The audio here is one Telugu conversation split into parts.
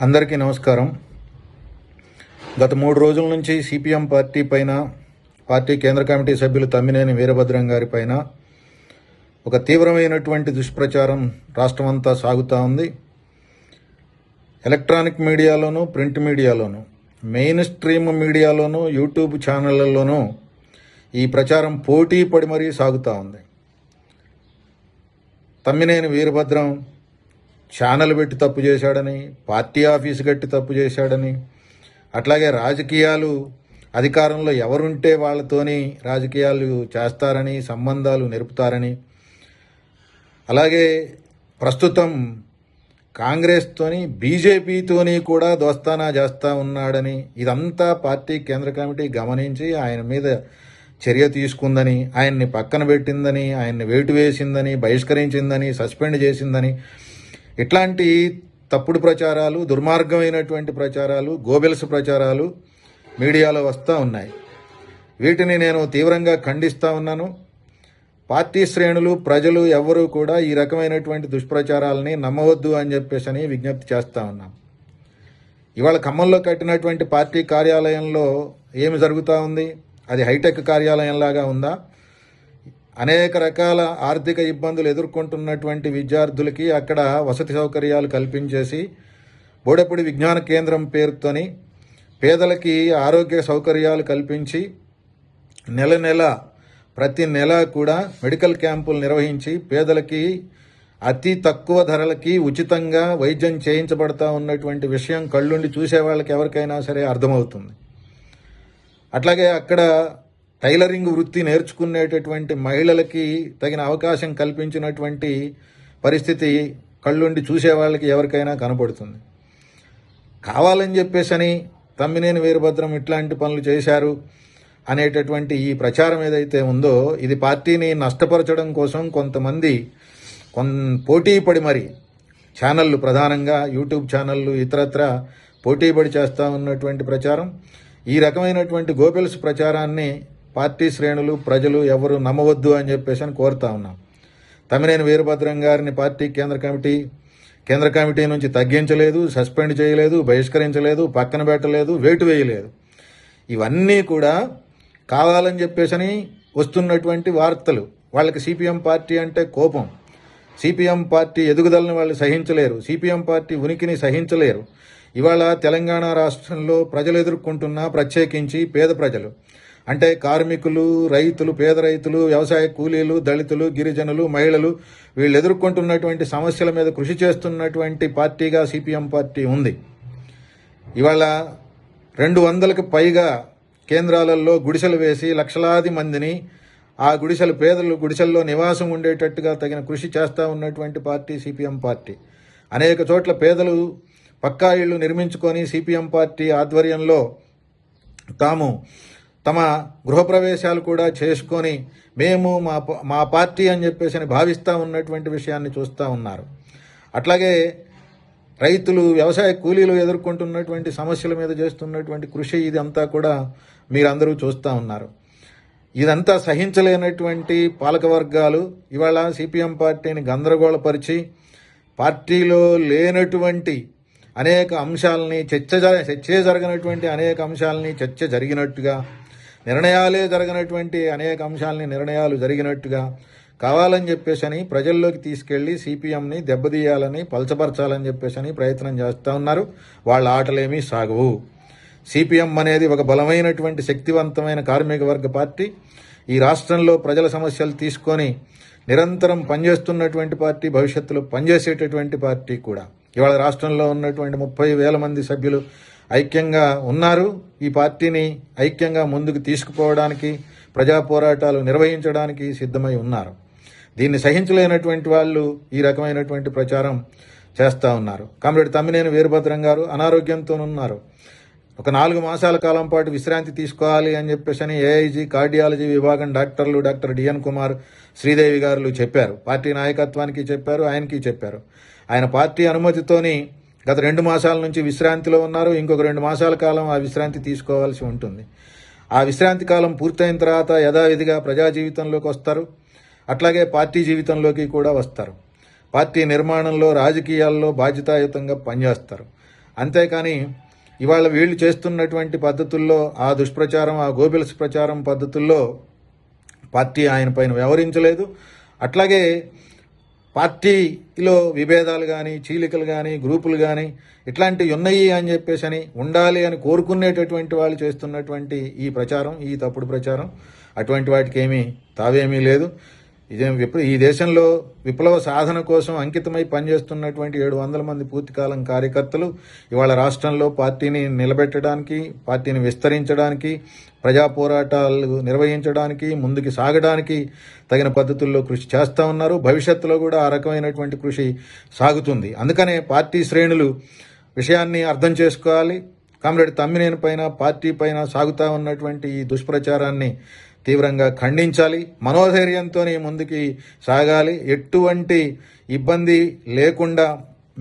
అందరికీ నమస్కారం. గత 3 రోజుల నుంచి సిపిఎం పార్టీ పైన, పార్టీ కేంద్ర కమిటీ సభ్యులు తమ్మినేని వీరభద్రం గారి పైన ఒక తీవ్రమైనటువంటి దుష్ప్రచారం రాష్ట్రమంతా సాగుతూ ఉంది. ఎలక్ట్రానిక్ మీడియాలోనూ, ప్రింట్ మీడియాలోనూ, మెయిన్ స్ట్రీమ్ మీడియాలోనూ, యూట్యూబ్ ఛానళ్లలోనూ ఈ ప్రచారం పోటీ పడి మరీ సాగుతూ ఉంది. తమ్మినేని వీరభద్రం ఛానల్ పెట్టి తప్పు చేశాడని, పార్టీ ఆఫీసు కట్టి తప్పు చేశాడని, అట్లాగే రాజకీయాలు అధికారంలో ఎవరుంటే వాళ్ళతోని రాజకీయాలు చేస్తారని, సంబంధాలు నెరుపుతారని, అలాగే ప్రస్తుతం కాంగ్రెస్తోని, బీజేపీతోని కూడా దోస్తానా చేస్తూ ఉన్నాడని, ఇదంతా పార్టీ కేంద్ర కమిటీ గమనించి ఆయన మీద చర్య తీసుకుందని, ఆయన్ని పక్కన పెట్టిందని, ఆయన్ని వేటు వేసిందని, బహిష్కరించిందని, సస్పెండ్ చేసిందని, ఇట్లాంటి తప్పుడు ప్రచారాలు, దుర్మార్గమైనటువంటి ప్రచారాలు, గోబెల్స్ ప్రచారాలు మీడియాలో వస్తూ ఉన్నాయి. వీటిని నేను తీవ్రంగా ఖండిస్తూ ఉన్నాను. పార్టీ శ్రేణులు, ప్రజలు ఎవ్వరూ కూడా ఈ రకమైనటువంటి దుష్ప్రచారాలని నమ్మవద్దు అని చెప్పేసి విజ్ఞప్తి చేస్తూ ఉన్నాం. ఇవాళ ఖమ్మంలో కట్టినటువంటి పార్టీ కార్యాలయంలో ఏమి జరుగుతూ ఉంది? అది హైటెక్ కార్యాలయంలాగా ఉందా? అనేక రకాల ఆర్థిక ఇబ్బందులు ఎదుర్కొంటున్నటువంటి విద్యార్థులకి అక్కడ వసతి సౌకర్యాలు కల్పించేసి, బోడెపూడి విజ్ఞాన కేంద్రం పేరుతోని పేదలకి ఆరోగ్య సౌకర్యాలు కల్పించి, ప్రతి నెల కూడా మెడికల్ క్యాంపులు నిర్వహించి పేదలకి అతి తక్కువ ధరలకి ఉచితంగా వైద్యం చేయించబడతా ఉన్నటువంటి విషయం కళ్ళుండి చూసే వాళ్ళకి ఎవరికైనా సరే అర్థమవుతుంది. అట్లాగే అక్కడ టైలరింగ్ వృత్తి నేర్చుకునేటటువంటి మహిళలకి తగిన అవకాశం కల్పించినటువంటి పరిస్థితి కళ్ళుండి చూసే వాళ్ళకి ఎవరికైనా కనపడుతుంది. కావాలని చెప్పేసని తమ్మినేని వీరభద్రం ఇట్లాంటి పనులు చేశారు అనేటటువంటి ఈ ప్రచారం ఏదైతే ఉందో, ఇది పార్టీని నష్టపరచడం కోసం కొంతమంది పోటీ పడి మరి ఛానళ్ళు, ప్రధానంగా యూట్యూబ్ ఛానళ్ళు, ఇతరత్ర పోటీపడి చేస్తూ ఉన్నటువంటి ప్రచారం. ఈ రకమైనటువంటి గోబెల్స్ ప్రచారాన్ని పార్టీ శ్రేణులు, ప్రజలు ఎవరు నమ్మవద్దు అని చెప్పేసి కోరుతా ఉన్నాం. తమ్మినేని వీరభద్రం గారిని పార్టీ కేంద్ర కమిటీ నుంచి తగ్గించలేదు, సస్పెండ్ చేయలేదు, బహిష్కరించలేదు, పక్కన పెట్టలేదు, వేటు వేయలేదు. ఇవన్నీ కూడా కావాలని చెప్పేసి వస్తున్నటువంటి వార్తలు. వాళ్ళకి సిపిఎం పార్టీ అంటే కోపం. సిపిఎం పార్టీ ఎదుగుదలను వాళ్ళు సహించలేరు, సిపిఎం పార్టీ ఉనికిని సహించలేరు. ఇవాళ తెలంగాణ రాష్ట్రంలో ప్రజలు ఎదుర్కొంటున్న, ప్రత్యేకించి పేద ప్రజలు అంటే కార్మికులు, రైతులు, పేద రైతులు, వ్యవసాయ కూలీలు, దళితులు, గిరిజనులు, మహిళలు, వీళ్ళు ఎదుర్కొంటున్నటువంటి సమస్యల మీద కృషి చేస్తున్నటువంటి పార్టీగా సిపిఎం పార్టీ ఉంది. ఇవాళ 200కి పైగా కేంద్రాలలో గుడిసెలు వేసి లక్షలాది మందిని ఆ పేదలు గుడిసెల్లో నివాసం ఉండేటట్టుగా తగిన కృషి చేస్తూ ఉన్నటువంటి పార్టీ సిపిఎం పార్టీ. అనేక చోట్ల పేదలు పక్కా ఇళ్లు నిర్మించుకొని సిపిఎం పార్టీ ఆధ్వర్యంలో తాము తమ గృహప్రవేశాలు కూడా చేసుకొని మేము మా పార్టీ అని చెప్పేసి భావిస్తూ ఉన్నటువంటి విషయాన్ని చూస్తూ ఉన్నారు. అట్లాగే రైతులు, వ్యవసాయ కూలీలు ఎదుర్కొంటున్నటువంటి సమస్యల మీద చేస్తున్నటువంటి కృషి, ఇదంతా కూడా మీరందరూ చూస్తూ ఉన్నారు. ఇదంతా సహించలేనటువంటి పాలకవర్గాలు ఇవాళ సిపిఎం పార్టీని గందరగోళపరిచి పార్టీలో లేనటువంటి అనేక అంశాలని, చర్చ జరగనటువంటి అనేక అంశాలని చర్చ జరిగినట్టుగా, నిర్ణయాలే జరగనటువంటి అనేక అంశాలని నిర్ణయాలు జరిగినట్టుగా కావాలని చెప్పేసి ప్రజల్లోకి తీసుకెళ్లి సిపిఎంని దెబ్బతీయాలని, పలచపరచాలని చెప్పేసి ప్రయత్నం చేస్తూ ఉన్నారు. వాళ్ళ ఆటలేమీ సాగవు. సిపిఎం అనేది ఒక బలమైనటువంటి, శక్తివంతమైన కార్మిక వర్గ పార్టీ. ఈ రాష్ట్రంలో ప్రజల సమస్యలు తీసుకొని నిరంతరం పనిచేస్తున్నటువంటి పార్టీ, భవిష్యత్తులో పనిచేసేటటువంటి పార్టీ కూడా. ఇవాళ రాష్ట్రంలో ఉన్నటువంటి 30,000 మంది సభ్యులు ఐక్యంగా ఉన్నారు. ఈ పార్టీని ఐక్యంగా ముందుకు తీసుకుపోవడానికి, ప్రజా పోరాటాలు నిర్వహించడానికి సిద్ధమై ఉన్నారు. దీన్ని సహించలేనటువంటి వాళ్ళు ఈ రకమైనటువంటి ప్రచారం చేస్తూ ఉన్నారు. కామ్రేడ్ తమ్మినేని వీరభద్రం గారు అనారోగ్యంతో ఉన్నారు. ఒక 4 మాసాల కాలం పాటు విశ్రాంతి తీసుకోవాలి అని చెప్పేసి ఏఐజీ కార్డియాలజీ విభాగం డాక్టర్ డిఎన్ కుమార్, శ్రీదేవి గారు చెప్పారు. పార్టీ నాయకత్వానికి చెప్పారు, ఆయనకి చెప్పారు. ఆయన పార్టీ అనుమతితోని గత 2 మాసాల నుంచి విశ్రాంతిలో ఉన్నారు. ఇంకొక 2 మాసాల కాలం ఆ విశ్రాంతి తీసుకోవాల్సి ఉంటుంది. ఆ విశ్రాంతి కాలం పూర్తయిన తర్వాత యథావిధిగా ప్రజా జీవితంలోకి వస్తారు. అట్లాగే పార్టీ జీవితంలోకి కూడా వస్తారు. పార్టీ నిర్మాణంలో, రాజకీయాల్లో బాధ్యతాయుతంగా పనిచేస్తారు. అంతేకాని ఇవాళ వీళ్ళు చేస్తున్నటువంటి పద్ధతుల్లో ఆ దుష్ప్రచారం, ఆ గోబెల్స్ ప్రచారం పద్ధతుల్లో పార్టీ ఆయన పైన వ్యవహరించలేదు. అట్లాగే పార్టీలో విభేదాలు కానీ, చీలికలు కానీ, గ్రూపులు కానీ ఇట్లాంటివి ఉన్నాయి అని చెప్పేసి అని ఉండాలి అని కోరుకునేటటువంటి వాళ్ళు చేస్తున్నటువంటి ఈ ప్రచారం, ఈ తప్పుడు ప్రచారం, అటువంటి వాటికి ఏమీ తావేమీ లేదు. ఈ దేశంలో విప్లవ సాధన కోసం అంకితమై పనిచేస్తున్నటువంటి 700 మంది పూర్తికాలం కార్యకర్తలు ఇవాళ రాష్ట్రంలో పార్టీని నిలబెట్టడానికి, పార్టీని విస్తరించడానికి, ప్రజా పోరాటాలు నిర్వహించడానికి, ముందుకు సాగడానికి తగిన పద్ధతుల్లో కృషి చేస్తూ ఉన్నారు. భవిష్యత్తులో కూడా ఆ రకమైనటువంటి కృషి సాగుతుంది. అందుకనే పార్టీ శ్రేణులు విషయాన్ని అర్థం చేసుకోవాలి. కామ్రేడ్ తమ్మినేని పైన, పార్టీ పైన సాగుతూ ఉన్నటువంటి ఈ దుష్ప్రచారాన్ని తీవ్రంగా ఖండించాలి. మనోధైర్యంతో ముందుకి సాగాలి. ఎటువంటి ఇబ్బంది లేకుండా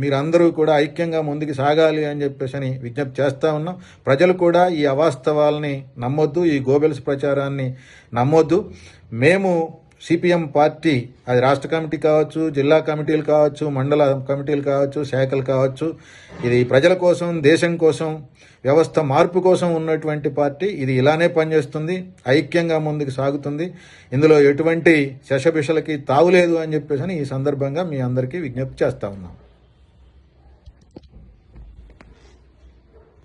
మీరందరూ కూడా ఐక్యంగా ముందుకు సాగాలి అని చెప్పేసి విజ్ఞప్తి చేస్తూ ఉన్నాం. ప్రజలు కూడా ఈ అవాస్తవాలని నమ్మొద్దు, ఈ గోబెల్స్ ప్రచారాన్ని నమ్మొద్దు. మేము సిపిఎం పార్టీ, అది రాష్ట్ర కమిటీ కావచ్చు, జిల్లా కమిటీలు కావచ్చు, మండల కమిటీలు కావచ్చు, శాఖలు కావచ్చు, ఇది ప్రజల కోసం, దేశం కోసం, వ్యవస్థ మార్పు కోసం ఉన్నటువంటి పార్టీ. ఇది ఇలానే పనిచేస్తుంది, ఐక్యంగా ముందుకు సాగుతుంది. ఇందులో ఎటువంటి శషభిషలకి తావులేదు అని చెప్పేసి ఈ సందర్భంగా మీ అందరికీ విజ్ఞప్తి చేస్తా ఉన్నాం.